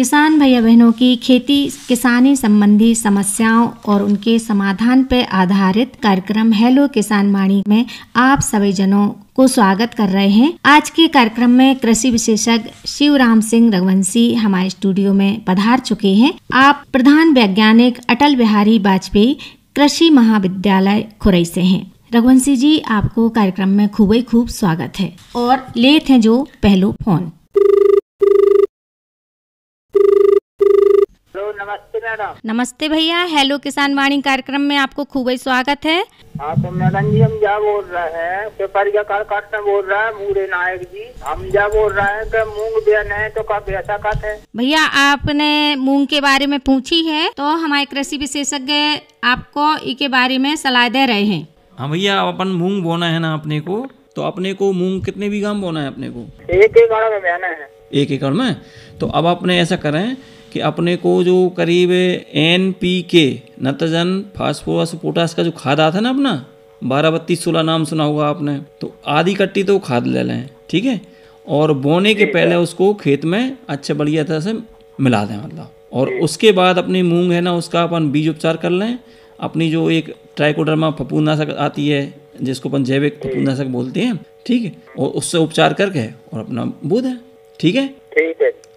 किसान भैया बहनों की खेती किसानी संबंधी समस्याओं और उनके समाधान पर आधारित कार्यक्रम हेलो किसान वाणी में आप सभी जनों को स्वागत कर रहे हैं। आज के कार्यक्रम में कृषि विशेषज्ञ शिवराम सिंह रघुवंशी हमारे स्टूडियो में पधार चुके हैं। आप प्रधान वैज्ञानिक अटल बिहारी वाजपेयी कृषि महाविद्यालय खुरई से हैं। रघुवंशी जी, आपको कार्यक्रम में खूब स्वागत है। और लेते हैं जो पहलो फोन। नमस्ते मैडम। नमस्ते भैया, हेलो किसान वाणी कार्यक्रम में आपको खूब ही स्वागत है। हाँ तो मैडम जी, हम क्या बोल रहे हैं, पेपरिया काट बोल रहा है मूरे नायक जी। हम क्या बोल रहे हैं कि मूंग बेन है तो का पैसा काट है। भैया, आपने मूंग के बारे में पूछी है तो हमारे कृषि विशेषज्ञ आपको इसके बारे में सलाह दे रहे हैं। हाँ भैया, अपन मूंग बोना है ना अपने को, तो अपने को मूंग कितने बीघा में बोना है अपने को? 1 एकड़ में बोना है। 1 एकड़ में? तो अब अपने ऐसा करें कि अपने को जो करीब NPK नाइट्रोजन फास्फोरस पोटास का जो खाद आता है ना अपना 12-32-16 नाम सुना होगा आपने, तो आधी कट्टी तो खाद ले लें, ठीक है। और बोने के पहले उसको खेत में अच्छे बढ़िया तरह से मिला दें मतलब। और उसके बाद अपनी मूंग है ना, उसका अपन बीज उपचार कर लें। अपनी जो एक ट्राइकोडर्मा फफूंदनाशक आती है जिसको अपन जैविक फफूंदनाशक बोलते हैं, ठीक है, और उससे उपचार करके और अपना बो दें, ठीक है।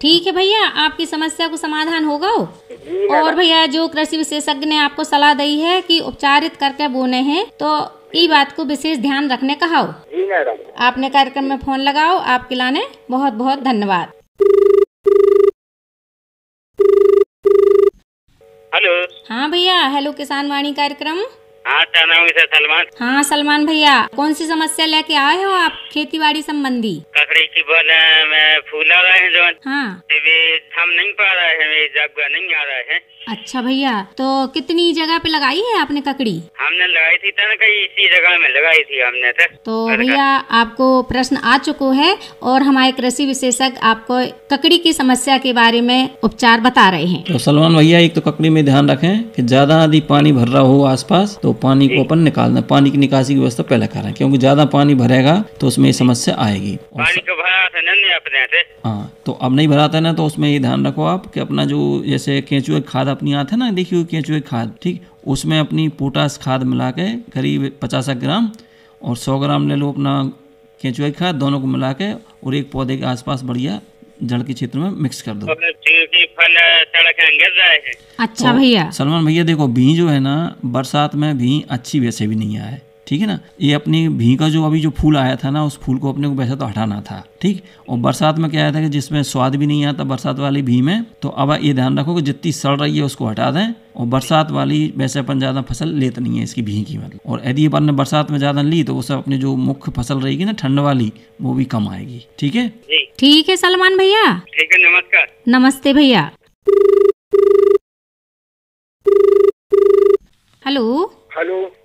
ठीक है भैया, आपकी समस्या को समाधान होगा। और भैया, जो कृषि विशेषज्ञ ने आपको सलाह दी है कि उपचारित करके बोने हैं, तो ये बात को विशेष ध्यान रखने कहा। जी मैडम। आपने कार्यक्रम में फोन लगाओ, आपके लाने बहुत बहुत धन्यवाद। हेलो। हाँ भैया, हेलो किसान वाणी कार्यक्रम। हाँ, सलमान। हाँ सलमान भैया, कौन सी समस्या लेके आए हो आप खेती बाड़ी संबंधी? ककड़ी की बोल में फूल आ रहे हैं जो। हाँ। हम नहीं पा रहे हैं, जगह नहीं आ रहे हैं। अच्छा भैया, तो कितनी जगह पे लगाई है आपने ककड़ी? हमने लगाई थी तो कहीं इसी जगह में लगाई थी हमने तो भैया, आपको प्रश्न आ चुका है और हमारे कृषि विशेषज्ञ आपको ककड़ी की समस्या के बारे में उपचार बता रहे हैं। तो सलमान भैया, एक तो ककड़ी में ध्यान रखें कि ज्यादा यदि पानी भर रहा हो आसपास तो पानी को अपन निकाल दें। पानी की निकासी की व्यवस्था पहले करें, क्योंकि ज्यादा पानी भरेगा तो उसमें ये समस्या आएगी। पानी को भरा था नहीं अपने से। हाँ, तो अब नहीं भराता है ना, तो उसमें ये ध्यान रखो आप कि अपना जो जैसे केंचुए खाद अपनी आते है ना, देखिए केंचुए खाद, ठीक, उसमें अपनी पोटास खाद मिला के करीब 50 ग्राम और 100 ग्राम ले लो अपना केंचुए खाद, दोनों को मिला के और एक पौधे के आसपास बढ़िया जड़ के क्षेत्र में मिक्स कर दो। अच्छा भैया। सलमान भैया देखो, भी जो है ना बरसात में भी अच्छी वैसे भी नहीं आए, ठीक है ना। ये अपनी भी का जो अभी जो फूल आया था ना, उस फूल को अपने को वैसे तो हटाना था, ठीक। और बरसात में क्या आया था कि जिसमें स्वाद भी नहीं आता बरसात वाली भी में, तो अब ये ध्यान रखो कि जितनी सड़ रही है उसको हटा दें। और बरसात वाली वैसे अपन ज़्यादा फसल लेते नहीं है इसकी भी की मतलब। और यदि अपन ने बरसात में ज़्यादा ली तो उससे अपनी जो मुख्य फसल रहेगी ना ठंड वाली, वो भी कम आएगी, ठीक है। ठीक है सलमान भैया। ठीक है, नमस्कार। नमस्ते भैया।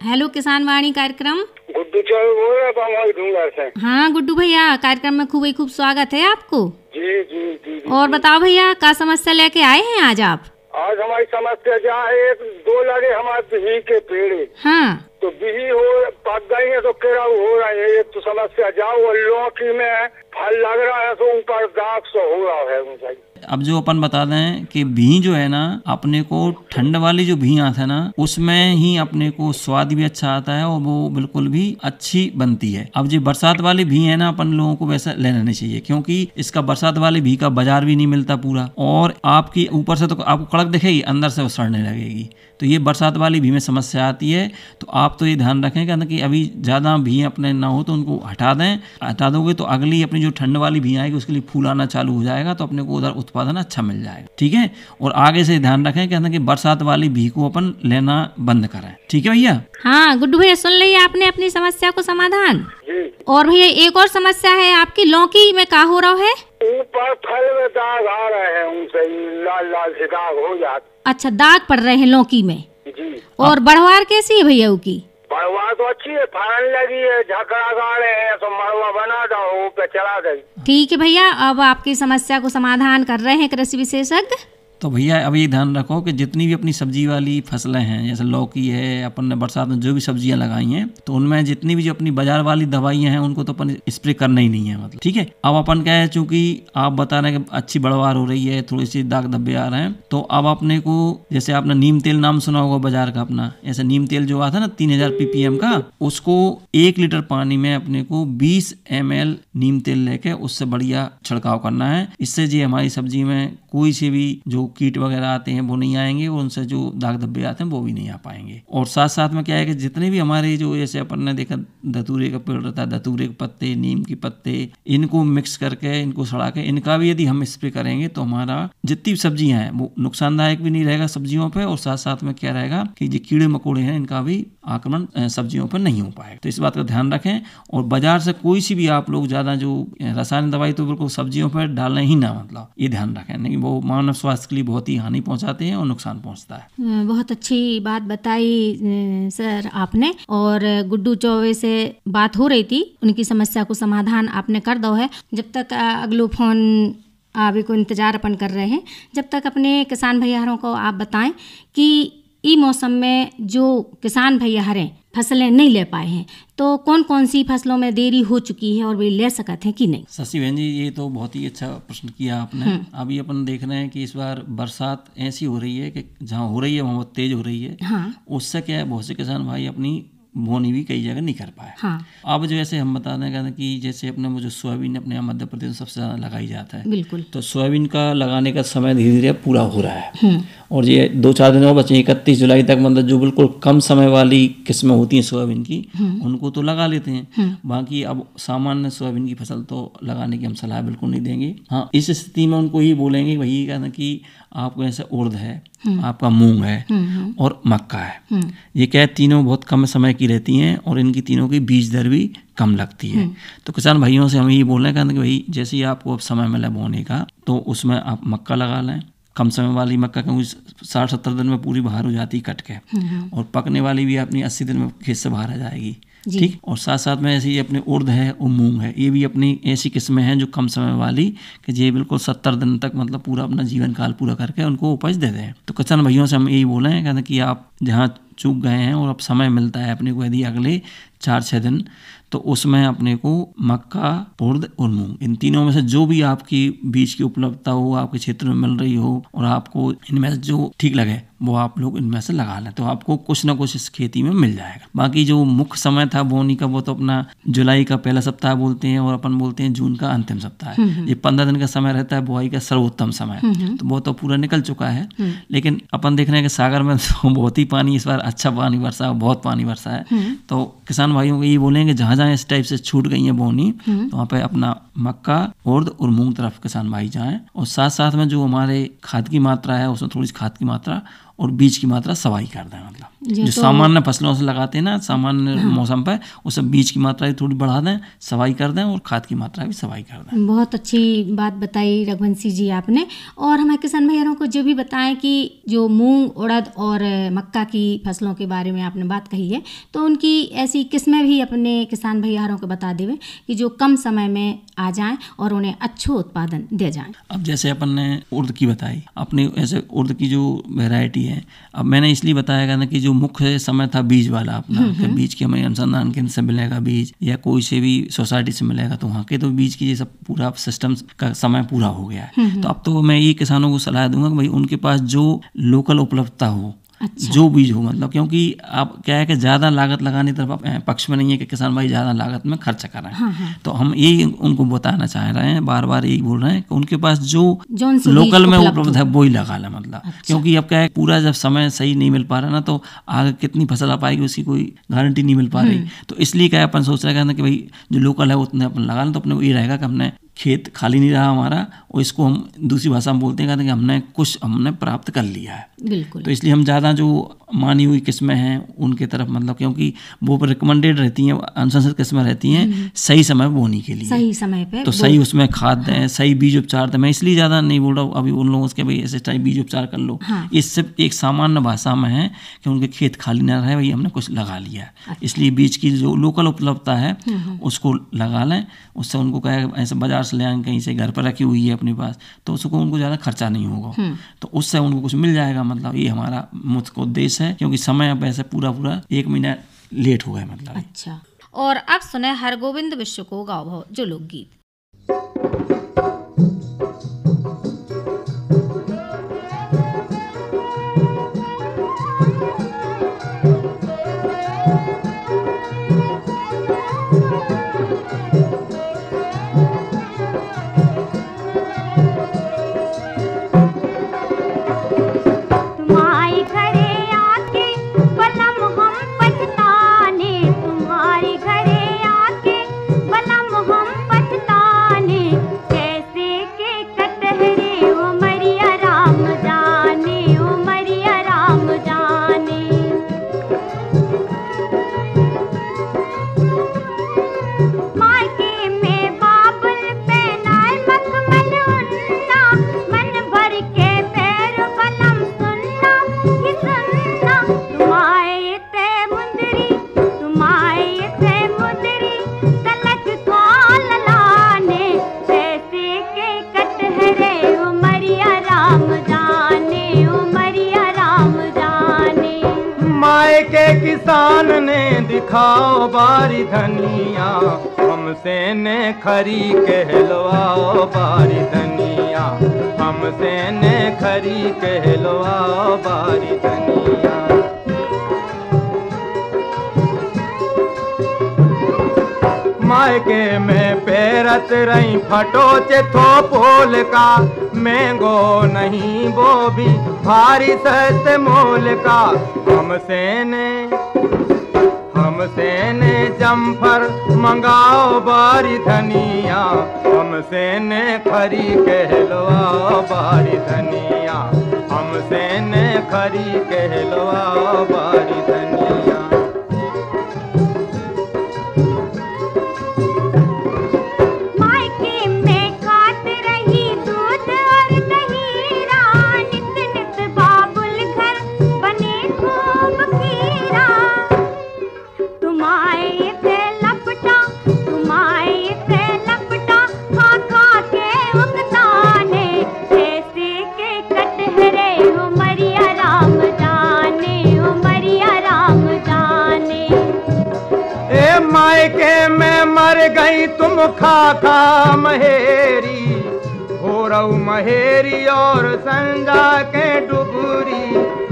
हेलो किसान वाणी कार्यक्रम। गुड्डू चौबे बोल रहा था। हाँ गुड्डू भैया, कार्यक्रम में खूब स्वागत है आपको। जी जी जी। और बताओ भैया, क्या समस्या लेके आए हैं आज आप? आज हमारी समस्या क्या है, 2 लगे हमारे बिही के पेड़। हाँ। तो बिही हो पक गई है तो केरा हो रहा है, एक तो समस्या जाओ। और लौकी में फल लग रहा है तो ऊपर दाग से हो रहा है। अब जो अपन बता दें कि भी जो है ना, अपने को ठंड वाली जो भी आता है ना, उसमें ही अपने को स्वाद भी अच्छा आता है और वो बिल्कुल भी अच्छी बनती है। अब जो बरसात वाली भी है ना, अपन लोगों को वैसा लेना नहीं चाहिए, क्योंकि इसका बरसात वाली भी का बाजार भी नहीं मिलता पूरा, और आपकी ऊपर से तो आपको कड़क दिखेगी, अंदर से वो सड़ने लगेगी। तो ये बरसात वाली भी में समस्या आती है। तो आप तो ये ध्यान रखें कि अभी ज़्यादा भी अपने ना हो तो उनको हटा दें। हटा दोगे तो अगली अपनी जो ठंड वाली भी आएगी उसके लिए फूल आना चालू हो जाएगा, तो अपने को उधर उत्पादन अच्छा मिल जाएगा, ठीक है। और आगे से ध्यान रखें कि बरसात वाली भी को अपन लेना बंद करें, ठीक है भैया। हाँ गुड्डू भैया, सुन लिया आपने अपनी समस्या को समाधान। और भैया, एक और समस्या है आपकी, लौकी में क्या हो रहा है? ऊपर फल में दाग आ रहे हैं, उनसे लाल से दाग हो जाते। अच्छा, दाग पड़ रहे हैं लौकी में जी। और बढ़वार कैसी है भैया की? बढ़वार तो अच्छी है, फलन लगी है, झकड़ा गाड़े हैं, तो मड़वा बना दो पे चला गई। ठीक है भैया, अब आपकी समस्या को समाधान कर रहे हैं कृषि विशेषज्ञ। तो भैया अब ये ध्यान रखो कि जितनी भी अपनी सब्जी वाली फसलें हैं, जैसे लौकी है, अपन ने बरसात में जो भी सब्जियां लगाई हैं, तो उनमें जितनी भी जो अपनी बाजार वाली दवाइयां हैं उनको तो अपन स्प्रे करना ही नहीं है, मतलब ठीक है। अब अपन क्या है, चूंकि आप बता रहे हैं कि अच्छी बढ़वार हो रही है, थोड़ी सी दाग धब्बे आ रहे हैं, तो अब अपने को, जैसे आपने नीम तेल नाम सुना होगा बाजार का अपना, ऐसे नीम तेल जो आता है ना 3000 ppm का, उसको 1 लीटर पानी में अपने को 20 ml नीम तेल लेके उससे बढ़िया छिड़काव करना है। इससे जी हमारी सब्जी में कोई से भी जो कीट वगैरह आते हैं वो नहीं आएंगे, और उनसे जो दाग धब्बे आते हैं वो भी नहीं आ पाएंगे। और साथ साथ में क्या है कि जितने भी हमारे जो, जैसे अपन ने देखा धतूरे का पेड़ रहता है, धतूरे के पत्ते, नीम के पत्ते, इनको मिक्स करके, इनको सड़ा के, इनका भी यदि हम स्प्रे करेंगे तो हमारा जितनी सब्जियां हैं वो नुकसानदायक भी नहीं रहेगा सब्जियों पे, और साथ साथ में क्या रहेगा कि जो कीड़े मकोड़े हैं इनका भी आक्रमण सब्जियों पर नहीं हो पाएगा। तो इस बात का ध्यान रखें। और बाजार से कोई सी भी आप लोग ज्यादा जो रासायनिक दवाई तो बिल्कुल सब्जियों पर डालना ही ना, मतलब ये ध्यान रखें, नहीं वो मानव स्वास्थ्य के लिए बहुत ही हानि पहुंचाते हैं और नुकसान पहुंचता है। बहुत अच्छी बात बताई सर आपने। और गुड्डू चौबे से बात हो रही थी, उनकी समस्या को समाधान आपने कर दो है। जब तक अगलो फोन अभी को इंतजार अपन कर रहे हैं, जब तक अपने किसान भैयारों को आप बताएं कि ई मौसम में जो किसान भैया हरें फसलें नहीं ले पाए हैं, तो कौन कौन सी फसलों में देरी हो चुकी है और वे ले सकते हैं कि नहीं? शशि बहन जी, ये तो बहुत ही अच्छा प्रश्न किया आपने। अभी अपन देख रहे हैं कि इस बार बरसात ऐसी हो रही है कि जहाँ हो रही है वहाँ बहुत तेज हो रही है। हाँ। उससे क्या है, बहुत से किसान भाई अपनी बोनी भी कई जगह नहीं कर पाए। हाँ। अब जो ऐसे हम बताने का कि जैसे अपने वो जो सोयाबीन अपने यहाँ मध्य प्रदेश में सबसे ज़्यादा लगाई जाता है, बिल्कुल, तो सोयाबीन का लगाने का समय धीरे धीरे पूरा हो रहा है। और ये 2-4 दिन और बचे, 31 जुलाई तक, मतलब जो बिल्कुल कम समय वाली किस्में होती हैं सोयाबीन की, उनको तो लगा लेते हैं। बाकी अब सामान्य सोयाबीन की फसल तो लगाने की हम सलाह बिल्कुल नहीं देंगे। हाँ, इस स्थिति में उनको ही बोलेंगे वही कहना कि आपको ऐसे उड़द है, आपका मूंग है और मक्का है, ये क्या तीनों बहुत कम समय की रहती हैं और इनकी तीनों की बीज दर भी कम लगती है। तो किसान भाइयों से हम यही बोल रहे हैं कि भाई जैसे ही आपको अब समय मिला बोने का, तो उसमें आप मक्का लगा लें। कम समय वाली मक्का क्योंकि 60-70 दिन में पूरी बाहर हो जाती है कट के, और पकने वाली भी अपनी 80 दिन में खेत से बाहर आ जाएगी, ठीक। और साथ साथ में ऐसे ही अपने उड़द है और मूंग है, ये भी अपनी ऐसी किस्में हैं जो कम समय वाली कि ये बिल्कुल 70 दिन तक, मतलब पूरा अपना जीवन काल पूरा करके उनको उपज दे दें। तो किसान भाइयों से हम यही बोले हैं कहते कि आप जहाँ चूक गए हैं और अब समय मिलता है अपने को यदि अगले 4-6 दिन, तो उसमें अपने को मक्का, उड़द और मूंग, इन तीनों में से जो भी आपकी बीज की उपलब्धता हो, आपके क्षेत्र में मिल रही हो, और आपको इनमें से जो ठीक लगे वो आप लोग इनमें से लगा लें, तो आपको कुछ ना कुछ इस खेती में मिल जाएगा। बाकी जो मुख्य समय था बोनी का, वो तो अपना जुलाई का पहला सप्ताह बोलते हैं और अपन बोलते हैं जून का अंतिम सप्ताह है। ये 15 दिन का समय रहता है बुआई का सर्वोत्तम समय, तो वो तो पूरा निकल चुका है। लेकिन अपन देख रहे हैं कि सागर में तो बहुत ही पानी, इस बार अच्छा पानी बरसा, बहुत पानी बरसा है। तो किसान भाइयों को ये बोलेंगे जहाँ जहाँ इस टाइप से छूट गई है बोनी, तो वहाँ पे अपना मक्का, उड़द और मूंग तरफ किसान भाई जाएं। और साथ साथ में जो हमारे खाद की मात्रा है उसमें थोड़ी सी खाद की मात्रा और बीज की मात्रा सवाई कर दें, मतलब जो तो सामान्य फसलों से लगाते हैं ना सामान्य मौसम पर, उसे बीज की मात्रा भी थोड़ी बढ़ा दें, सवाई कर दें, और खाद की मात्रा भी सवाई कर दें। बहुत अच्छी बात बताई रघुवंशी जी आपने। और हमारे किसान भैयारों को जो भी बताएं कि जो मूंग, उड़द और मक्का की फसलों के बारे में आपने बात कही है, तो उनकी ऐसी किस्में भी अपने किसान भैयारों को बता देवे कि जो कम समय में आ जाएं और उन्हें अच्छा उत्पादन दे जाएं। अब जैसे अपन ने उड़द की बताई, अपने ऐसे उड़द की जो वैरायटी है, अब मैंने इसलिए बताया था ना कि जो मुख्य समय था बीज वाला अपना, कि बीज के हमें अनुसंधान केंद्र से मिलेगा बीज, या कोई से भी सोसाइटी से मिलेगा, तो वहाँ के तो बीज की ये सब पूरा सिस्टम का समय पूरा हो गया है। तो अब तो मैं ये किसानों को सलाह दूंगा कि भाई उनके पास जो लोकल उपलब्धता हो, अच्छा, जो बीज हो, मतलब क्योंकि आप क्या है कि ज़्यादा लागत लगाने तरफ पक्ष में नहीं है कि किसान भाई ज़्यादा लागत में खर्च कर रहे हैं। तो हम यही उनको बताना चाह रहे हैं, बार बार यही बोल रहे हैं कि उनके पास जो लोकल में उपलब्ध है वही लगा लें, मतलब अच्छा। क्योंकि अब क्या है पूरा जब समय सही नहीं मिल पा रहा ना, तो आगे कितनी फसल आ पाएगी उसकी कोई गारंटी नहीं मिल पा रही। तो इसलिए क्या अपन सोच रहे हैं कि भाई जो लोकल है उतने अपन लगा लें, तो अपने को ये रहेगा कि हमने खेत खाली नहीं रहा हमारा, और इसको हम दूसरी भाषा में बोलते हैं कि हमने प्राप्त कर लिया है। बिल्कुल। तो इसलिए हम ज़्यादा जो मानी हुई किस्में हैं उनके तरफ, मतलब क्योंकि वो रिकमेंडेड रहती हैं, अनुशंसित किस्में रहती हैं सही समय बोने के लिए, सही समय पे, तो सही उसमें खाद दें, सही बीज उपचार दें। मैं इसलिए ज़्यादा नहीं बोल रहा हूँ अभी उन लोगों से भाई ऐसे टाइप बीज उपचार कर लो। ये सिर्फ एक सामान्य भाषा में है कि उनके खेत खाली ना रहे, भाई हमने कुछ लगा लिया है। इसलिए बीज की जो लोकल उपलब्धता है उसको लगा लें, उससे उनको क्या है ऐसे बाजार बाजार से ले आए कहीं से घर पर रखी हुई है अपने पास, तो उसको उनको ज़्यादा खर्चा नहीं होगा, तो उससे उनको कुछ मिल जाएगा। मतलब ये हमारा मुख्य उद्देश्य है, क्योंकि समय अब ऐसे पूरा 1 महीना लेट हो गया मतलब। अच्छा, और अब सुने हरगोविंद विश्व को गाओ भाव जो लोकगीत। किसान ने दिखाओ बारी धनिया, हमसे ने खरी कहलवाओ बारी धनिया, हमसे ने खरी कहलवाओ बारी धनिया। मायके में पेरत रही फटो चेथो पोल का, महंगो नहीं वो भी भारी सस्ते मोल का। हमसे ने जम्फर मंगाओ बारी धनिया, हमसे ने खरी कहलवाओ बारी धनिया, हमसे ने खरी कहलवाओ बारी धनिया। मायके में मर गई तुम खा महेरी, हो रहू महेरी और संजा के डुबुरी,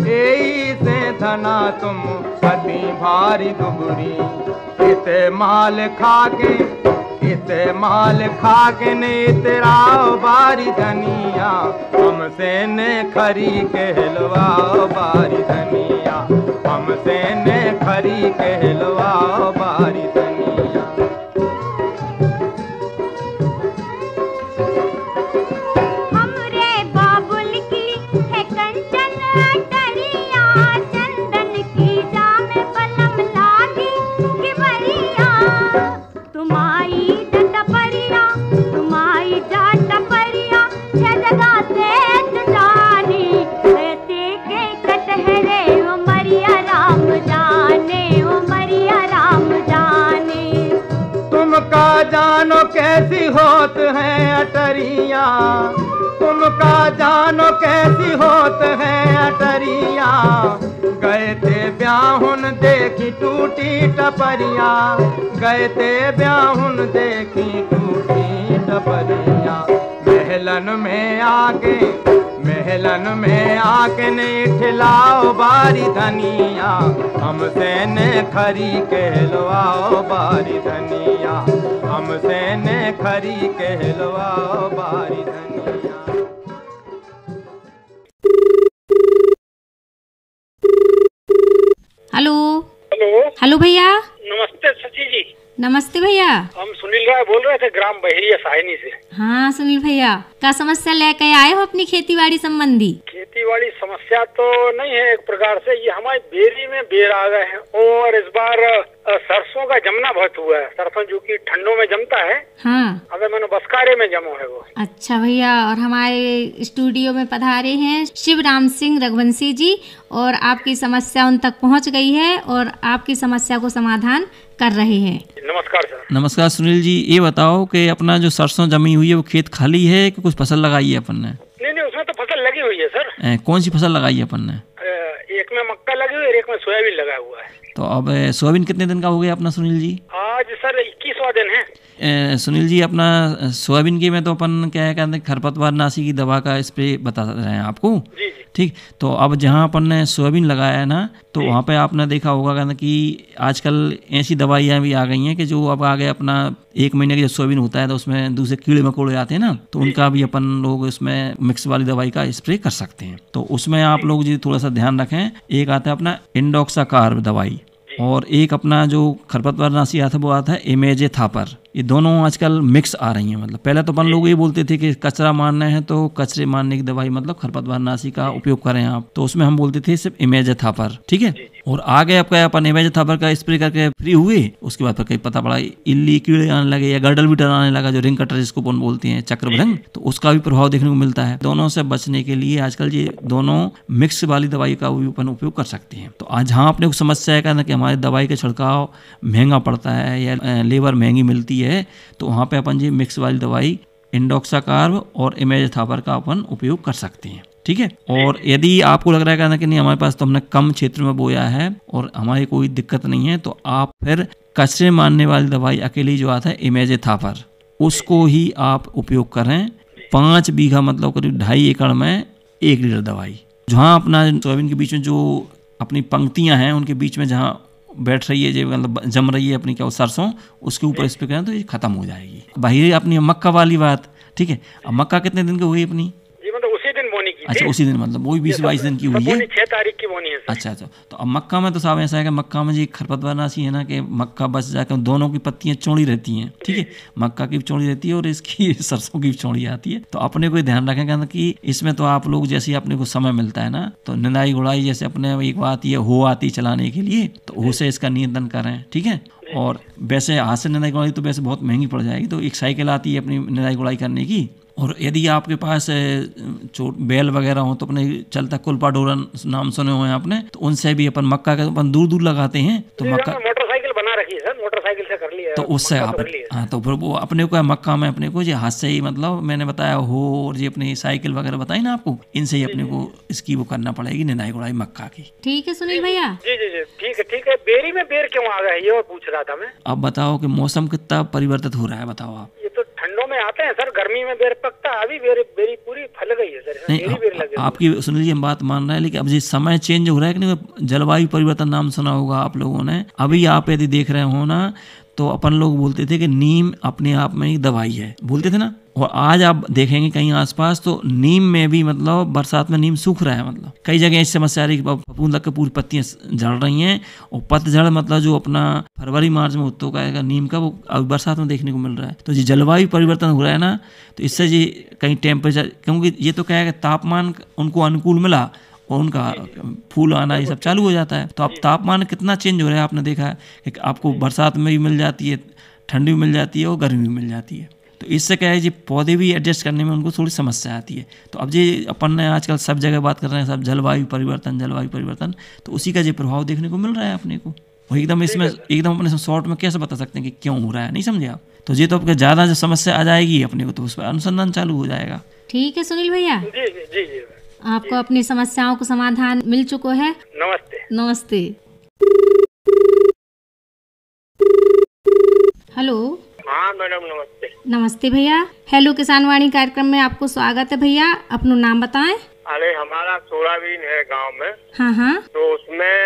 यही से धना तुम पति भारी दुबुरी। इते माल खा के ने तेराओ बारी धनिया, हमसे ने खरी कहलवाओ बारी धनिया, हमसे ने खरी कहलवाओ बारी धनिया। हमरे बाबुल की है कंचन अटरिया, चंदन की जाम पलम लागी गिवरिया। तुम्हारी डटपरिया जगह से जानी, ऐसे के कटहरे उमरिया राम जाने, उमरिया राम जाने। तुमका जानो कैसी होत है अटरिया, तुमका जानो कैसी होत है अटरिया। गए थे ब्याहुन देखी टूटी टपरिया, गए थे ब्याहुन देखी टूटी टपरिया। महलन में आके ने ठिलाओ बारी धनिया, हमसे ने खरी कहलवाओ बारी धनिया, हमसे ने खरी कहलवाओ बारी धनिया। हेलो हेलो भैया। नमस्ते सची जी। नमस्ते भैया। हम सुनील राय बोल रहे थे ग्राम बहेरिया साहिनी से। हाँ सुनील भैया, क्या समस्या लेकर आए हो अपनी खेतीबाड़ी संबंधी? खेतीबाड़ी समस्या तो नहीं है, एक प्रकार से ये हमारी बेरी में बेर आ गए हैं, और इस बार सरसों का जमना बहुत हुआ है। सरसों जो कि ठंडों में जमता है, हाँ अगर मैंने बसकारे में जमो है वो। अच्छा भैया, और हमारे स्टूडियो में पधारे हैं शिवराम सिंह रघुवंशी जी, और आपकी समस्या उन तक पहुंच गई है और आपकी समस्या को समाधान कर रहे हैं। नमस्कार सर। नमस्कार सुनील जी, ये बताओ कि अपना जो सरसों जमी हुई है वो खेत खाली है कि कुछ फसल लगाई है अपन ने? नहीं, उसमें तो फसल लगी हुई है सर। कौन सी फसल लगाई है अपन ने? एक में मक्का लगी हुई है, एक में सोयाबीन लगा हुआ है। तो अब सोयाबीन कितने दिन का हो गया अपना सुनील जी? आज सर 21वां दिन है। सुनील जी, अपना सोयाबीन के में तो अपन क्या कहते हैं खरपतवार नाशी की दवा का स्प्रे बता रहे हैं आपको। जी। ठीक, तो अब जहाँ अपन ने सोयाबीन लगाया है ना, तो वहाँ पे आपने देखा होगा कहना कि आजकल ऐसी दवाइयाँ भी आ गई हैं कि जो अब आगे अपना 1 महीने का जो सोयाबीन होता है तो उसमें दूसरे कीड़े मकोड़े आते हैं ना, तो उनका भी अपन लोग इसमें मिक्स वाली दवाई का स्प्रे कर सकते हैं। तो उसमें आप लोग जी थोड़ा सा ध्यान रखें। एक आता है अपना इंडोक्साकार्ब दवाई, और एक अपना जो खरपतवार नाशी आता है वो आता है इमेजेथापर। ये दोनों आजकल मिक्स आ रही हैं। मतलब पहले तो अपन लोग ये बोलते थे कि कचरा मारना है तो कचरे मारने की दवाई मतलब खरपतवार नाशी का उपयोग करें आप, तो उसमें हम बोलते थे सिर्फ इमेजेथापर। ठीक है, और आगे आपका अपन इमेजेथापर का स्प्रे करके फ्री हुए, उसके बाद फिर कहीं पता पड़ा इल्ली कीड़े आने लगे या गर्डल बीटर आने लगा, जो रिंग कटर जिसको अपन बोलते हैं चक्रभृंग, तो उसका भी प्रभाव देखने को मिलता है। दोनों से बचने के लिए आजकल ये दोनों मिक्स वाली दवाई का भी अपन उपयोग कर सकते हैं। तो आज जहाँ अपने को समस्या है कहना कि हमारी दवाई का छिड़काव महंगा पड़ता है या लेबर महंगी मिलती है, तो वहाँ पे अपन जी मिक्स वाली दवाई इंडोक्साकार्ब और इमेजेथापर का अपन उपयोग कर सकते हैं। ठीक है, और यदि आपको लग रहा है कि नहीं हमारे पास तो हमने कम क्षेत्र में बोया है और हमारी कोई दिक्कत नहीं है, तो आप फिर कचरे मारने वाली दवाई अकेली जो आता है इमेजेथापर, उसको ही आप उपयोग करें। 5 बीघा मतलब करीब 2.5 एकड़ में 1 लीटर दवाई। जहाँ अपना सोयाबीन के बीच में जो अपनी पंक्तियाँ हैं उनके बीच में जहाँ बैठ रही है जो मतलब जम रही है अपनी क्या सरसों, उसके ऊपर स्प्रे करें तो ये खत्म हो जाएगी। भाई अपनी मक्का वाली बात, ठीक है, अब मक्का कितने दिन की हुई अपनी? मतलब उसी दिन बोनी की। अच्छा, उसी दिन मतलब वही 20-22 दिन की हुई है। 6 तारीख की बोनी है सर। अच्छा, तो अब मक्का में तो साहब ऐसा है कि मक्का में जी खरपतवार नाशी है ना कि मक्का बच जाकर दोनों की पत्तियां चौड़ी रहती हैं। ठीक है, मक्का की भी चौड़ी रहती है और इसकी सरसों की भी चौड़ी आती है। तो अपने को ध्यान रखें कि इसमें तो आप लोग जैसे अपने को समय मिलता है ना, तो निंदाई गुड़ाई जैसे अपने एक बात ये हो आती चलाने के लिए, तो वो से इसका नियंत्रण करें। ठीक है, और वैसे हाथ से निंदाई गुड़ाई तो वैसे बहुत महंगी पड़ जाएगी, तो एक साइकिल आती है अपनी निंदाई गुड़ाई करने की। और यदि आपके पास बैल वगैरह हो तो अपने चलता कुलपा डोरन नाम सुने हुए हैं आपने, तो उनसे भी अपन मक्का का अपन दूर दूर लगाते हैं। तो मक्का मोटरसाइकिल बना रखी है सर, मोटरसाइकिल से कर लिया, तो उससे आप हाँ, तो फिर वो अपने को मक्का में अपने को ये हाथ से ही मतलब मैंने बताया हो, और ये अपनी साइकिल वगैरह बताई ना आपको, इनसे ही अपने को इसकी वो करना पड़ेगी निंदाई गुड़ाई मक्का की। ठीक है सुनील भैया। जी जी जी ठीक है। बेरी में बेर क्यों आ गया ये और पूछ रहा था मैं। अब बताओ कि मौसम कितना परिवर्तित हो रहा है, बताओ आप। ये तो ठंडों में आते हैं सर, गर्मी में बेर पकता है। अभी बेरी पूरी फल गई है सर। नहीं, आपकी सुन लीजिए हम बात मान रहे हैं, लेकिन अब ये समय चेंज हो रहा है कि नहीं, जलवायु परिवर्तन नाम सुना होगा आप लोगों ने। अभी आप यदि देख रहे हो ना, तो अपन लोग बोलते थे कि नीम अपने आप में एक दवाई है, बोलते थे ना, और आज आप देखेंगे कहीं आसपास तो नीम में भी मतलब बरसात में नीम सूख रहा है। मतलब कई जगह इस समस्या आ रही है, फफूंद लग के पूरी पत्तियां झड़ रही हैं, और पतझड़ मतलब जो अपना फरवरी मार्च में उत्तो का नीम का, वो अब बरसात में देखने को मिल रहा है। तो ये जलवायु परिवर्तन हो रहा है ना, तो इससे ये कहीं टेम्परेचर, क्योंकि ये तो क्या है कि तापमान उनको अनुकूल मिला और उनका फूल आना ये सब चालू हो जाता है। तो अब तापमान कितना चेंज हो रहा है, आपने देखा है कि आपको बरसात में भी मिल जाती है, ठंडी भी मिल जाती है और गर्मी भी मिल जाती है। तो इससे क्या है, ये पौधे भी एडजस्ट करने में उनको थोड़ी समस्या आती है। तो अब ये अपन ने आजकल सब जगह बात कर रहे हैं सब जलवायु परिवर्तन, तो उसी का ये प्रभाव देखने को मिल रहा है अपने को। और एकदम इसमें एकदम अपने शॉर्ट में कैसे बता सकते हैं कि क्यों हो रहा है, नहीं समझे आप। तो ये तो अब ज़्यादा जो समस्या आ जाएगी अपने को, तो उस पर अनुसंधान चालू हो जाएगा। ठीक है सुनील भैया, जी आपको अपनी समस्याओं को समाधान मिल चुका है। नमस्ते। हेलो। हाँ मैडम नमस्ते। नमस्ते भैया, हेलो किसान वाणी कार्यक्रम में आपको स्वागत है भैया। अपना नाम बताएं। अरे हमारा सोयाबीन है गांव में। हाँ। तो उसमें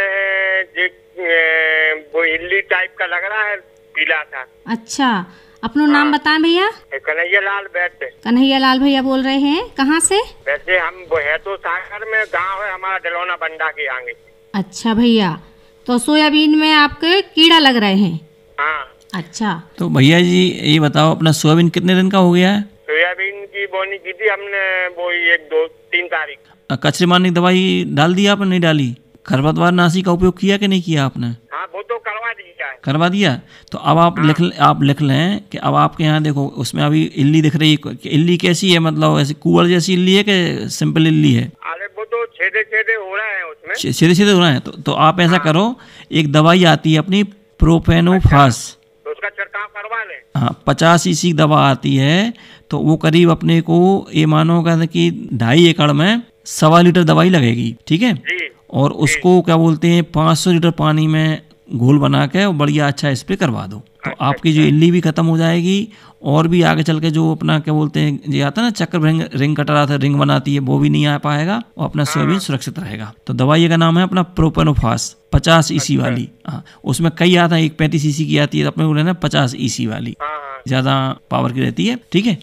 वो इल्ली टाइप का लग रहा है, पीला था। अच्छा, अपना नाम बताएं भैया। कन्हैया लाल बैठ। कन्हैया लाल भैया बोल रहे हैं, कहाँ से? वैसे हम है तो सागर में, गांव है हमारा डलौना बंडा के आगे। अच्छा भैया, तो सोयाबीन में आपके कीड़ा लग रहे हैं? हाँ। अच्छा, तो भैया जी ये बताओ अपना सोयाबीन कितने दिन का हो गया है? सोयाबीन की बोनी की थी हमने वो 1, 2, 3 तारीख। कचरे मारने की दवाई डाल दी आपने, नहीं डाली? खरपतवार नाशी का उपयोग किया कि नहीं किया आपने? हाँ वो तो करवा दिया। तो अब आप लिख लें कि अब आपके यहाँ देखो उसमें अभी इल्ली दिख रही है। इल्ली कैसी है, मतलब ऐसी कुंवर जैसी इल्ली है कि सिंपल इल्ली है? अरे वो तो छेदे हो रहा है उसमें, छेदे हो रहा है। तो आप ऐसा करो, एक दवाई आती है अपनी प्रोपेनोफास। तो उसका छिड़काव करवा लें। हाँ, 50 cc दवा आती है, तो वो करीब अपने को ये मानो कि 2.5 एकड़ में 1.25 लीटर दवाई लगेगी, ठीक है। जी। और उसको क्या बोलते हैं 500 लीटर पानी में घोल बना के और बढ़िया अच्छा स्प्रे करवा दो, तो आपकी जो इल्ली भी खत्म हो जाएगी, और भी आगे चल के जो अपना क्या बोलते हैं ये आता है ना चक्र रिंग कटर आता है, रिंग बनाती है, वो भी नहीं आ पाएगा और अपना सोयाबीन सुरक्षित रहेगा। तो दवाई का नाम है अपना प्रोपेनोफास 50 EC वाली। हाँ, उसमें कई आता है, एक 35 EC की आती है, अपने को लेना 50 EC वाली, ज्यादा पावर की रहती है, ठीक है।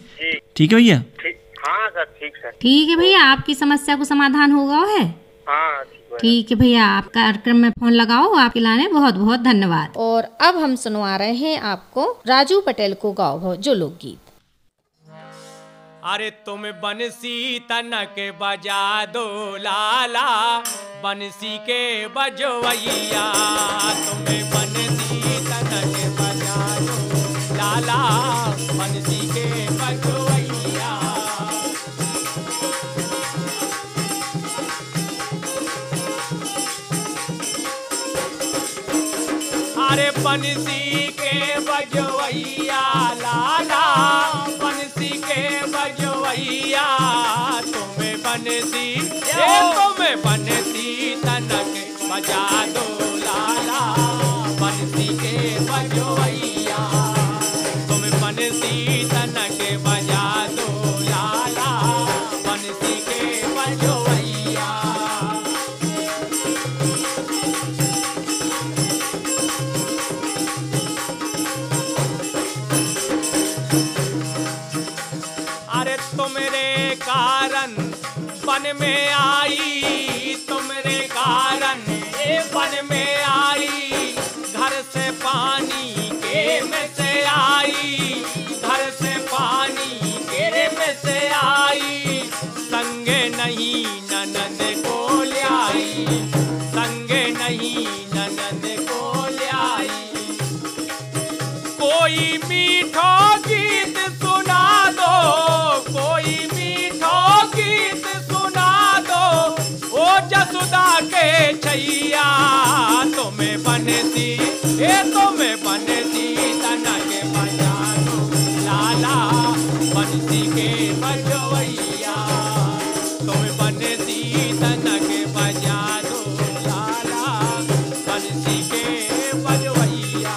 ठीक है भैया। हाँ सर, ठीक सर। ठीक है भैया, आपकी समस्या को समाधान होगा है। हाँ ठीक है भैया, आप कार्यक्रम में फोन लगाओ, आपके लाने बहुत बहुत धन्यवाद। और अब हम सुनवा रहे हैं आपको राजू पटेल को गाओ भो जो लोकगीत। अरे तुम बंसी तनक बजा दो लाला, बंसी के बजवैया, तुम्हें बंसी तनक बजा दो लाला, बंसी के बजवैया। अरे बंसी के बजवैया लाला, बंसी के बजवैया, तुम्हें बंसी तुम्हें बंसी तनक बजा दो लाला, बंसी के बजवैया, तुम्हें बंसी तनक बजा दो लाला, बंसी के बजवैया। अरे तुमरे कारण वन में आई, तुमरे कारण ये वन में आई, घर से पानी के में से आई, घर से पानी के में से आई, संगे नहीं ननद को लाई, संगे नहीं ननद को लाई। कोई मीठो गीत सुना दो, कोई मीठो गीत सुना दो, ओ जसुदा के छैया, तुम्हें बंसी तुम्हें बंसी तनक बजा दो लाला, बंसी के बजवैया, तुम्हें बंसी तनक बजा दो लाला, बंसी के बजवैया।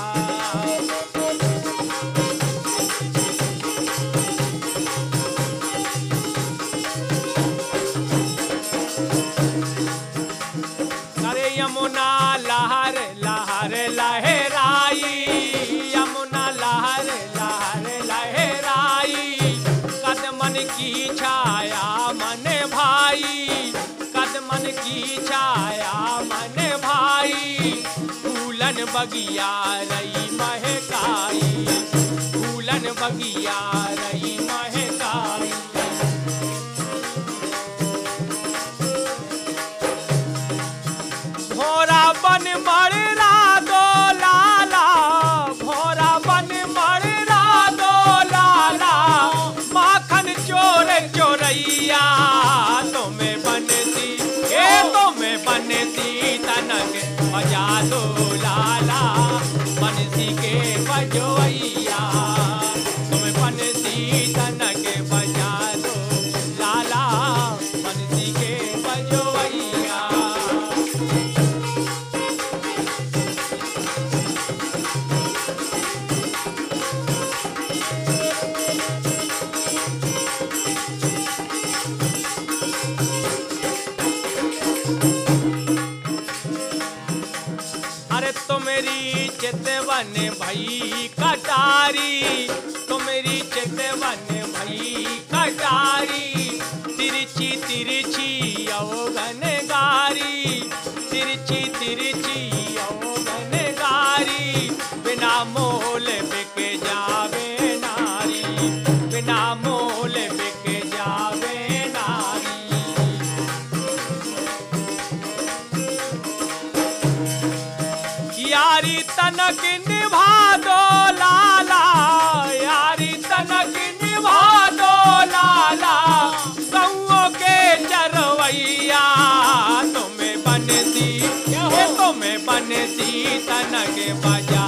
अरे यमुना लहर लहर लहराई, यमुना लहर लहर लहराई, कदमन की छाया मन भाई, कदमन की छाया मन भाई, फूलन बगिया रही महकाई, फूलन बगिया रही महकाई। भोरा बन मररा दो लाला, भोरा बन मररा दो लाला, माखन चोर चोरैया, तुम्हें बंसी तुम्हें बंसी तनक बजा दो लाला, बंसी के बजवैया, तुम्हें बंसी तनक बजा दो लाला, बंसी के बजवैया। अरे तुम्हारी चितवन भई कटारी, तुम्हारी चितवन भई कटारी, तिरछी तिरछी अवगन गारी, तिरछी तिरछी अवगन गारी, बिना मोल बिक जावे नारी, बिना मोल बिक जावे नारी। यारी तनक निभा दो लाला, यारी तनक निभा दो लाला, गौओं के चरवैया, तुम्हें बंसी तुम्हें बंसी तनक बजा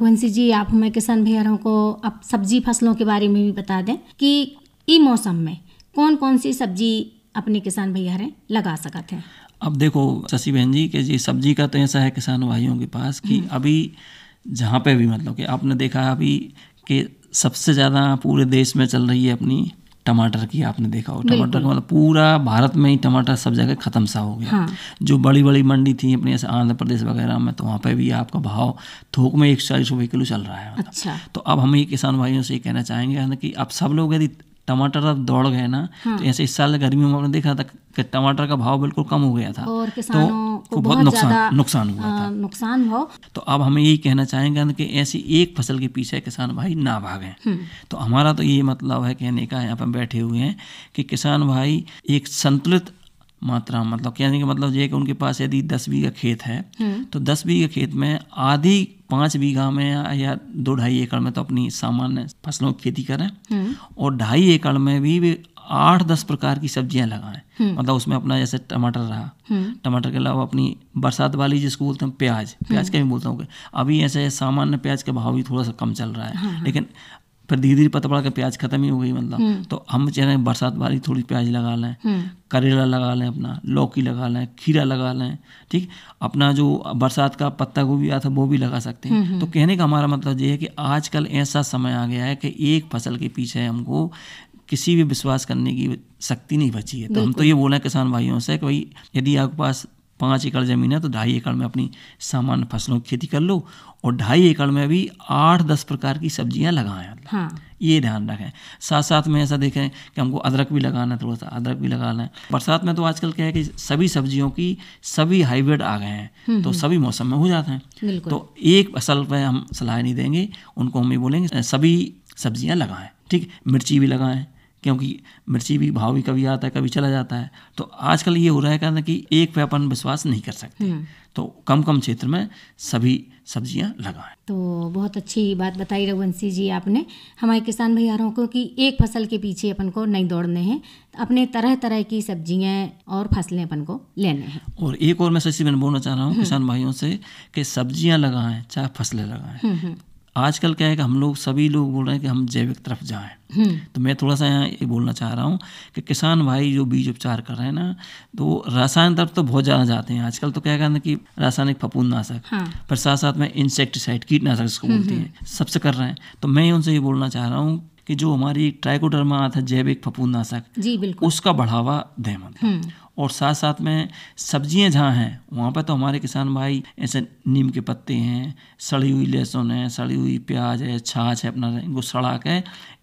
रघुवंशी जी, आप हमें किसान भैयारों को अब सब्जी फसलों के बारे में भी बता दें कि ई मौसम में कौन कौन सी सब्जी अपने किसान भैया लगा सकते हैं। अब देखो शशि बहन जी कि ये सब्जी का तो ऐसा है किसान भाइयों के पास कि अभी जहाँ पे भी मतलब कि आपने देखा अभी कि सबसे ज़्यादा पूरे देश में चल रही है अपनी टमाटर की। आपने देखा हो टमाटर का मतलब पूरा भारत में ही टमाटर सब जगह ख़त्म सा हो गया। जो बड़ी बड़ी मंडी थी अपने ऐसे आंध्र प्रदेश वगैरह में, तो वहाँ पे भी आपका भाव थोक में 140 रुपये किलो चल रहा है। अच्छा। तो अब हम ये किसान भाइयों से ये कहना चाहेंगे कि अब सब लोग यदि टमाटर अब दौड़ गए ना, तो ऐसे इस साल गर्मियों में आपने देखा था कि टमाटर का भाव बिल्कुल कम हो गया था और किसानों को बहुत नुकसान हुआ था। नुकसान भाव। तो अब हमें यही कहना चाहेंगे कि ऐसी एक फसल के पीछे किसान भाई ना भागें। तो हमारा तो ये मतलब है कहने का, यहाँ पर बैठे हुए हैं कि किसान भाई एक संतुलित मात्रा, मतलब कहने का मतलब ये कि उनके पास यदि 10 बीघा खेत है तो 10 बीघा खेत में आधी 5 बीघा में या 2-2.5 एकड़ में तो अपनी सामान्य फसलों की खेती करें और 2.5 एकड़ में भी 8-10 प्रकार की सब्जियां लगाएं। मतलब उसमें अपना जैसे टमाटर रहा, टमाटर के अलावा अपनी बरसात वाली जिसको बोलते हैं प्याज का भी बोलता हूँ। अभी ऐसे सामान्य प्याज का भाव भी थोड़ा सा कम चल रहा है, लेकिन फिर धीरे धीरे पता पड़ा कि प्याज खत्म ही हो गई मतलब। तो हम चाह रहे हैं बरसात वाली थोड़ी प्याज लगा लें, करेला लगा लें, अपना लौकी लगा लें, खीरा लगा लें, ठीक। अपना जो बरसात का पत्ता गोभी आता है वो भी लगा सकते हैं। तो कहने का हमारा मतलब ये है कि आजकल ऐसा समय आ गया है कि एक फसल के पीछे हमको किसी भी विश्वास करने की शक्ति नहीं बची है। तो हम तो ये बोल रहे हैं किसान भाइयों से कि भाई यदि आपके पास 5 एकड़ ज़मीन है तो 2.5 एकड़ में अपनी सामान्य फसलों की खेती कर लो और 2.5 एकड़ में भी 8-10 प्रकार की सब्जियां लगाएं। ये ध्यान रखें। साथ साथ में ऐसा देखें कि हमको अदरक भी लगाना है, थोड़ा सा अदरक भी लगाना है। बरसात में तो आजकल क्या है कि सभी सब्जियों की सभी हाइब्रिड आ गए हैं, तो सभी मौसम में हो जाते हैं। तो एक फसल पर हम सलाह नहीं देंगे, उनको हम ये बोलेंगे सभी सब्जियाँ लगाएं, ठीक। मिर्ची भी लगाएं, क्योंकि मिर्ची भी भाव भी कभी आता है कभी चला जाता है। तो आजकल ये हो रहा है कहना कि एक पे अपन विश्वास नहीं कर सकते, तो कम क्षेत्र में सभी सब्जियां लगाएं। तो बहुत अच्छी बात बताई रघुवंशी जी आपने हमारे किसान भैयारों को कि एक फसल के पीछे अपन को नहीं दौड़ने हैं, अपने तरह तरह की सब्जियां और फसलें अपन को लेने हैं। और एक और मैं शशि बहन बोलना चाह रहा हूँ किसान भाइयों से कि सब्जियां लगाएं चाहे फसलें लगाएं। आजकल क्या है कि हम लोग सभी लोग बोल रहे हैं कि हम जैविक तरफ जाएं। तो मैं थोड़ा सा यहाँ ये बोलना चाह रहा हूँ कि किसान भाई जो बीज उपचार कर रहे हैं ना, तो रासायनिक तरफ तो बहुत ज़्यादा जाते हैं। आजकल तो क्या कहते हैं कि रासायनिक फफूंदनाशक, पर साथ साथ में इंसेक्टिसाइड कीटनाशक जिसको बोलते हैं, सबसे कर रहे हैं। तो मैं उनसे ये बोलना चाह रहा हूँ कि जो हमारी ट्राइकोडर्मा आता है जैविक फफूंदनाशक, जी बिल्कुल, उसका बढ़ावा दें मतलब। और साथ साथ में सब्जियां जहाँ हैं वहाँ पर तो हमारे किसान भाई ऐसे नीम के पत्ते हैं, सड़ी हुई लहसुन है, सड़ी हुई प्याज है, छाछ है, अपना इनको सड़ा के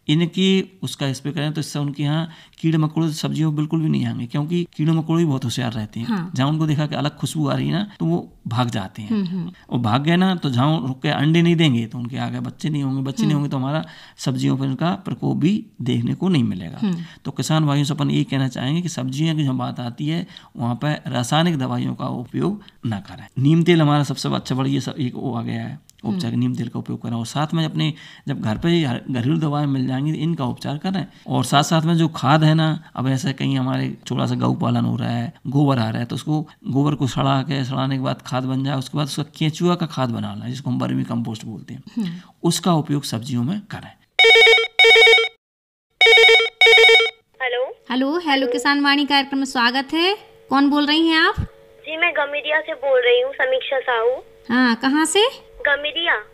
इनकी उसका स्प्रे करें तो इससे उनके यहाँ कीड़े मकोड़े सब्जियों बिल्कुल भी नहीं आएंगे, क्योंकि कीड़े मकोड़े भी बहुत होशियार रहते हैं। जहाँ उनको देखा कि अलग खुशबू आ रही है ना तो वो भाग जाते हैं। और भाग गए ना तो जहाँ रुक के अंडे नहीं देंगे तो उनके आगे बच्चे नहीं होंगे, तो हमारा सब्जियों पर उनका प्रकोप भी देखने को नहीं मिलेगा। तो किसान भाइयों से अपन ये कहना चाहेंगे कि सब्जियों की जो बात आती है वहाँ पर रासायनिक दवाइयों का उपयोग ना करें। नीम तेल हमारा सबसे अच्छा बढ़िया एक वो आ गया है उपचार, नीम तेल का उपयोग करें। और साथ में अपने जब घर पे घरेलू दवाएं मिल जाएंगी तो इनका उपचार करें। और साथ साथ में जो खाद है ना, अब ऐसे कहीं हमारे थोड़ा सा गौ पालन हो रहा है, गोबर आ रहा है, तो उसको गोबर को सड़ाने के बाद खाद बन जाए, उसके बाद उसका केंचुआ का खाद बनाना है जिसको हम वर्मी कंपोस्ट बोलते हैं, उसका उपयोग सब्जियों में करें। हेलो किसान वाणी कार्यक्रम में स्वागत है। कौन बोल रही हैं आप? जी मैं गमरिया से बोल रही हूँ, समीक्षा साहू। हाँ, कहाँ से?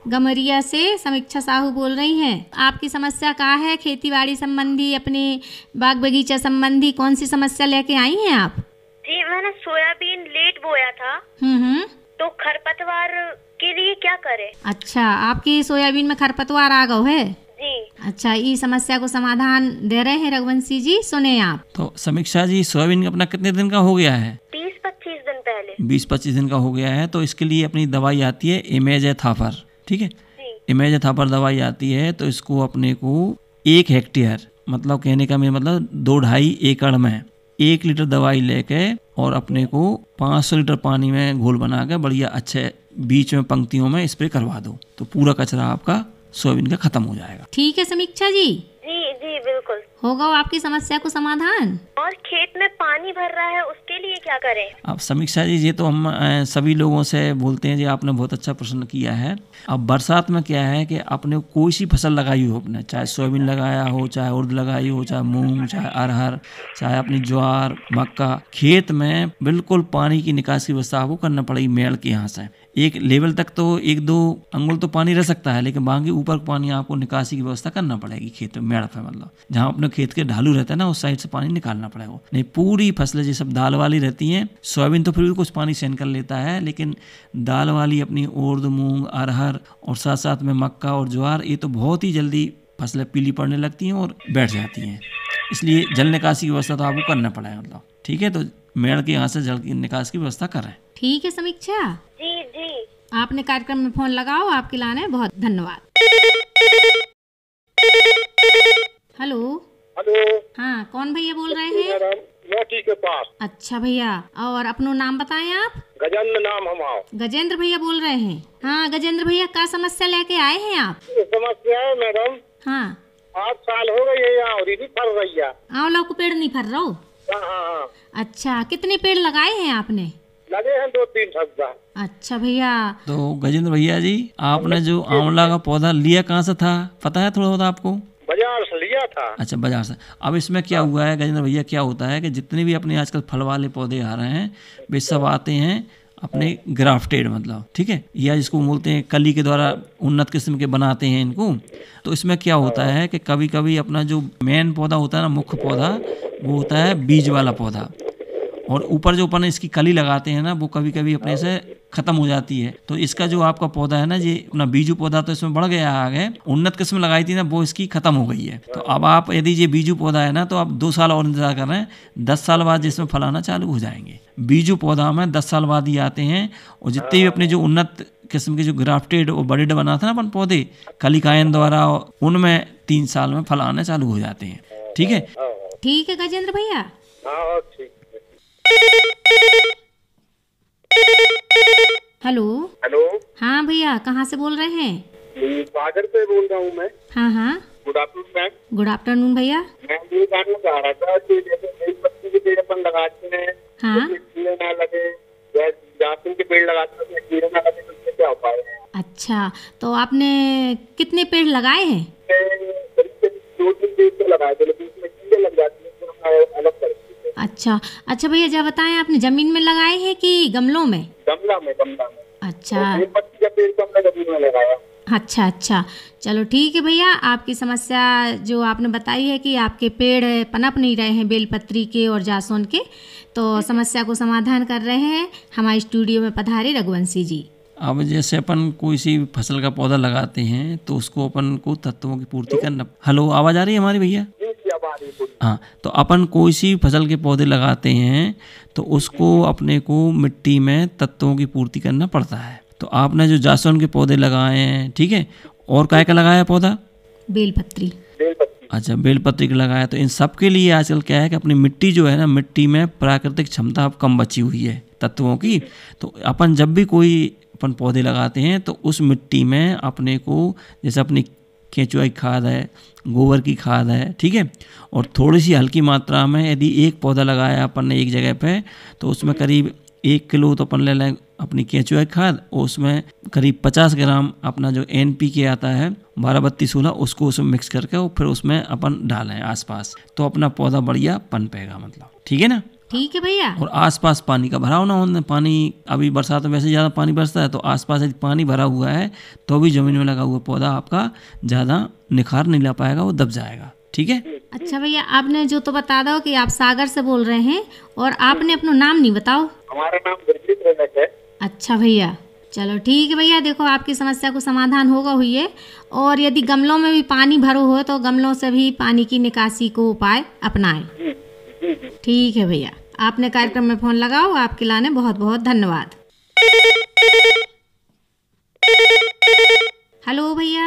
गमरिया से समीक्षा साहू बोल रही हैं। आपकी समस्या क्या है? खेतीबाड़ी संबंधी, अपने बाग बगीचा संबंधी कौन सी समस्या लेके आई हैं आप? जी मैंने सोयाबीन लेट बोया था, तो खरपतवार के लिए क्या करें? अच्छा, आपकी सोयाबीन में खरपतवार आ गए है जी। अच्छा, इस समस्या को समाधान दे रहे हैं रघुवंशी जी, सुने आप। तो समीक्षा जी, सोयाबीन अपना कितने दिन का हो गया है? 20-25 दिन पहले। 20-25 दिन का हो गया है। तो इसके लिए अपनी दवाई आती है इमेजाथापर, ठीक है। इमेजाथापर दवाई आती है, तो इसको अपने को 1 हेक्टेयर, मतलब कहने का मेरा मतलब 2-2.5 एकड़ में 1 लीटर दवाई लेके और अपने को 500 लीटर पानी में घोल बना के बढ़िया अच्छे बीच में पंक्तियों में स्प्रे करवा दो, तो पूरा कचरा आपका सोयाबीन का खत्म हो जाएगा। ठीक है समीक्षा जी। जी बिल्कुल। बिल्कुल। होगा आपकी समस्या को समाधान। और खेत में पानी भर रहा है, उसके लिए क्या करें? अब समीक्षा जी, ये तो हम सभी लोगों से बोलते हैं जी, आपने बहुत अच्छा प्रश्न किया है। अब बरसात में क्या है कि आपने कोई सी फसल लगाई हो, अपने चाहे सोयाबीन लगाया हो, चाहे उर्द लगाई हो, चाहे मूंग, चाहे अरहर, चाहे अपनी ज्वार, मक्का, खेत में बिल्कुल पानी की निकासी की व्यवस्था आपको करना पड़ेगी। मेड़ के यहाँ से एक लेवल तक तो 1-2 अंगुल तो पानी रह सकता है, लेकिन बाकी ऊपर पानी आपको निकासी की व्यवस्था करना पड़ेगी खेत में, मेड़ पे, मतलब जहाँ अपने खेत के ढालू रहता है ना, उस साइड से पानी निकालना पड़ेगा। नहीं, पूरी फसलें जो सब दाल वाली रहती हैं, सोयाबीन तो फिर भी कुछ पानी सहन कर लेता है, लेकिन दाल वाली अपनी उर्द, मूंग, अरहर और साथ साथ में मक्का और ज्वार, ये तो बहुत ही जल्दी फसलें पीली पड़ने लगती हैं और बैठ जाती हैं। इसलिए जल निकासी की व्यवस्था तो आपको करना पड़ेगा, मतलब ठीक है। तो मेड़ के यहाँ से जल की निकास की व्यवस्था कर रहे हैं। ठीक है समीक्षा जी जी। आपने कार्यक्रम में फोन लगाओ, आपके लाने बहुत धन्यवाद। हेलो। हेलो। हाँ, कौन भैया बोल रहे हैं? मोती के पास। अच्छा भैया, और अपनो नाम बताएं आप? गजेंद्र नाम हमारा। गजेंद्र भैया बोल रहे हैं। हाँ गजेंद्र भैया, क्या समस्या लेके आए हैं आप? समस्या है मैडम, हाँ 8 साल हो गए ये यहाँ नहीं फल रही है। आंवला को पेड़ नहीं फर रहा? हाँ। अच्छा, कितने पेड़ लगाए हैं आपने? लगे हैं 2-3 ठप्पा। अच्छा भैया। तो गजेंद्र भैया जी, आपने जो आंवला का पौधा लिया कहाँ से था, पता है थोड़ा बहुत आपको? बाजार से लिया था। अच्छा, बाजार से। अब इसमें क्या हुआ है गजेंद्र भैया, क्या होता है कि जितने भी अपने आजकल फल वाले पौधे आ रहे हैं, वे सब आते हैं अपने ग्राफ्टेड, मतलब ठीक है, या जिसको बोलते हैं कली के द्वारा उन्नत किस्म के बनाते हैं इनको। तो इसमें क्या होता है कि कभी कभी अपना जो मेन पौधा होता है ना, मुख्य पौधा, वो होता है बीज वाला पौधा, और ऊपर जो अपन इसकी कली लगाते हैं ना, वो कभी कभी अपने से खत्म हो जाती है। तो इसका जो आपका पौधा है ना, ये अपना बीजू पौधा तो इसमें बढ़ गया आगे, उन्नत किस्म लगाई थी ना, वो इसकी खत्म हो गई है। तो अब आप यदि ये बीजू पौधा है ना, तो आप 2 साल और इंतजार कर रहे हैं, 10 साल बाद जिसमें फल आना चालू हो जाएंगे। बीजू पौधा में 10 साल बाद ही आते हैं, और जितने भी अपने जो उन्नत किस्म के जो ग्राफ्टेड और बड़े बना था ना अपन पौधे कलिकायन द्वारा, उनमें 3 साल में फल आने चालू हो जाते हैं। ठीक है, ठीक है गजेंद्र भैया। हाँ ठीक। हेलो। हेलो। हाँ भैया, कहाँ से बोल रहे हैं? सागर से बोल रहा हूँ मैं। हाँ। Good afternoon ma'am. Good afternoon भैया। मैं ये जानना चाह रहा था कि जैसे बेलपत्ती के पेड़ अपन लगाते हैं, हाँ। तो कीड़े ना लगे, या जामुन के पेड़ लगाते हैं तो कीड़े ना लगे, तो उससे क्या उपाय है? अच्छा, तो आपने कितने पेड़ लगाए हैं? 2-3 पेड़ तो लगाए थे, लेकिन उसमें कीड़े लग जाती है, तो हम अलग करते हैं। अच्छा भैया, जब बताएं, आपने जमीन में लगाए हैं कि गमलों में? गमला में। अच्छा। बेलपत्ती का पेड़ तो हमने जमीन में लगाया। अच्छा, चलो ठीक है भैया। आपकी समस्या जो आपने बताई है कि आपके पेड़ पनप नहीं रहे हैं बेलपत्री के और जासौन के, तो समस्या को समाधान कर रहे हैं हमारे स्टूडियो में पधारे रघुवंशी जी। अब जैसे अपन कोई सी फसल का पौधा लगाते हैं, तो उसको अपन को तत्वों की पूर्ति करना। हेलो, आवाज आ रही है हमारी भैया? हाँ, तो अपन कोई सी फसल के पौधे लगाते हैं, तो उसको अपने को मिट्टी में तत्वों की पूर्ति करना पड़ता है। तो आपने जो जासौन के पौधे लगाए हैं, ठीक है, और काय का लगाया पौधा? बेलपत्री। अच्छा, बेलपत्री का लगाया। तो इन सब के लिए आजकल क्या है कि अपनी मिट्टी जो है ना, मिट्टी में प्राकृतिक क्षमता अब कम बची हुई है तत्वों की। तो अपन जब भी कोई अपन पौधे लगाते हैं, तो उस मिट्टी में अपने को, जैसे अपनी केंचुआ की खाद है, गोबर की खाद है, ठीक है, और थोड़ी सी हल्की मात्रा में यदि एक पौधा लगाया अपन ने एक जगह पे, तो उसमें करीब 1 किलो तो अपन ले लें अपनी केंचुआ की खाद, और उसमें करीब 50 ग्राम अपना जो NPK आता है 12-32-16, उसको उसमें मिक्स करके और फिर उसमें अपन डालें आसपास, तो अपना पौधा बढ़िया पनपेगा, मतलब ठीक है ना? ठीक है भैया। और आसपास पानी का भराव ना होने, पानी अभी बरसात में वैसे ज़्यादा पानी बरसता है, तो आसपास यदि पानी भरा हुआ है तो भी ज़मीन में लगा हुआ पौधा आपका ज़्यादा निखार नहीं ला पाएगा, वो दब जाएगा। ठीक है। अच्छा भैया, आपने जो तो बता दो कि आप सागर से बोल रहे हैं, और आपने अपना नाम नहीं बताओ। हमारा नाम गुरजीत रजक है। अच्छा भैया, चलो ठीक है भैया। देखो, आपकी समस्या को समाधान होगा हुई है, और यदि गमलों में भी पानी भरो हो तो गमलों से भी पानी की निकासी को उपाय अपनाएं। ठीक है भैया, आपने कार्यक्रम में फोन लगाओ, आपके लाने बहुत बहुत धन्यवाद। हेलो भैया।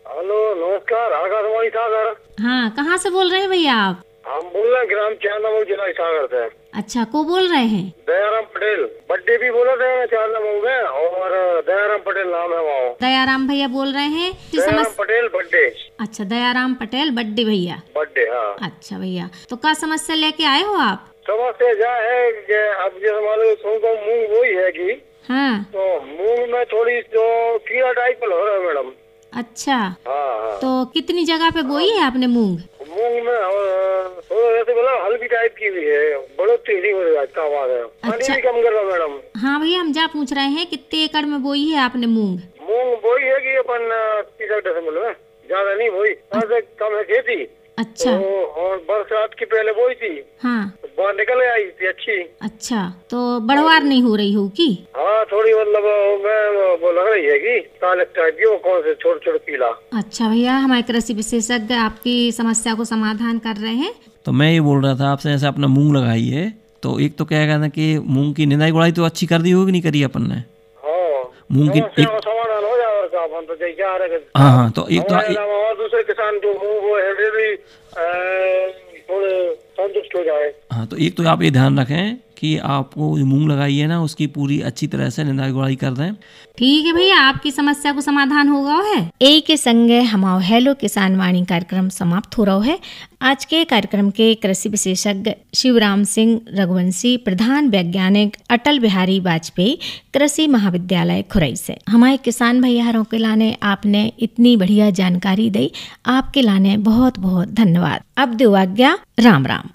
हेलो, नमस्कार। आकाशवाणी सागर। हाँ, कहाँ से बोल रहे हैं भैया आप? हम बोल रहे हैं ग्राम चांदामऊ, जिला सागर से। अच्छा, को बोल रहे हैं? दयाराम पटेल, बड्डे भी बोला था 4 नंबर में, और दयाराम पटेल नाम है वहाँ। दयाराम भैया बोल रहे हैं? दयाराम पटेल बड्डे। अच्छा, दयाराम पटेल बड्डे भैया। बड्डे, हाँ। अच्छा भैया, तो क्या समस्या लेके आए हो आप? समस्या क्या है कि अब जैसे मालूम मूंग बोई है कि हाँ, तो मूंग में थोड़ी जो कीड़ा टाइप हो रहा है मैडम। अच्छा, हाँ। तो कितनी जगह पे बोई है आपने मूंग? मूंग में ऐसे बोला हल्की टाइप की भी है, बढ़ोतरी नहीं हो रही है। पानी भी कम कर रहा मैडम। हाँ भैया, हम जा पूछ रहे हैं कितने एकड़ में बोई है आपने मूंग? मूंग बोई है कि अपन 30 डेसिमल में, ज्यादा नहीं बोई, कम है खेती। अच्छा, तो और बरसात की पहले बोई थी। हाँ, तो बाहर निकल आई थी अच्छी। अच्छा, तो बढ़वार नहीं हो रही होगी? हाँ, थोड़ी मतलब मैं वो लग रही है कि काले टाइप की, वो कौन से छोटे छोटे पीला। अच्छा भैया, हमारे कृषि विशेषज्ञ आपकी समस्या को समाधान कर रहे हैं। तो मैं ये बोल रहा था आपसे, जैसे अपना मूंग लगाई है तो एक तो क्या कहना कि मूंग की निंदाई गुड़ाई तो अच्छी कर दी होगी, नहीं करी अपन ने? मूंग की समाधान हो जाएगा तो अपन तो जैसे आ रहे। हाँ, तो एक तो और दूसरे किसान जो मूंग वो है भी थोड़े संतुष्ट हो जाए। हाँ, तो एक तो आप ये ध्यान रखें कि आपको जो मूंग लगाई है ना उसकी पूरी अच्छी तरह से निंदाई गुड़ाई कर दें। ठीक है भैया, आपकी समस्या को समाधान हो गया है। यही के संगे हमारा हेलो किसान वाणी कार्यक्रम समाप्त हो रहा है। आज के कार्यक्रम के कृषि विशेषज्ञ शिवराम सिंह रघुवंशी, प्रधान वैज्ञानिक अटल बिहारी वाजपेयी, कृषि महाविद्यालय खुरई से। हमारे किसान भैयारों के लाने आपने इतनी बढ़िया जानकारी दी, आपके लाने बहुत बहुत धन्यवाद। अब दो आज्ञा, राम राम।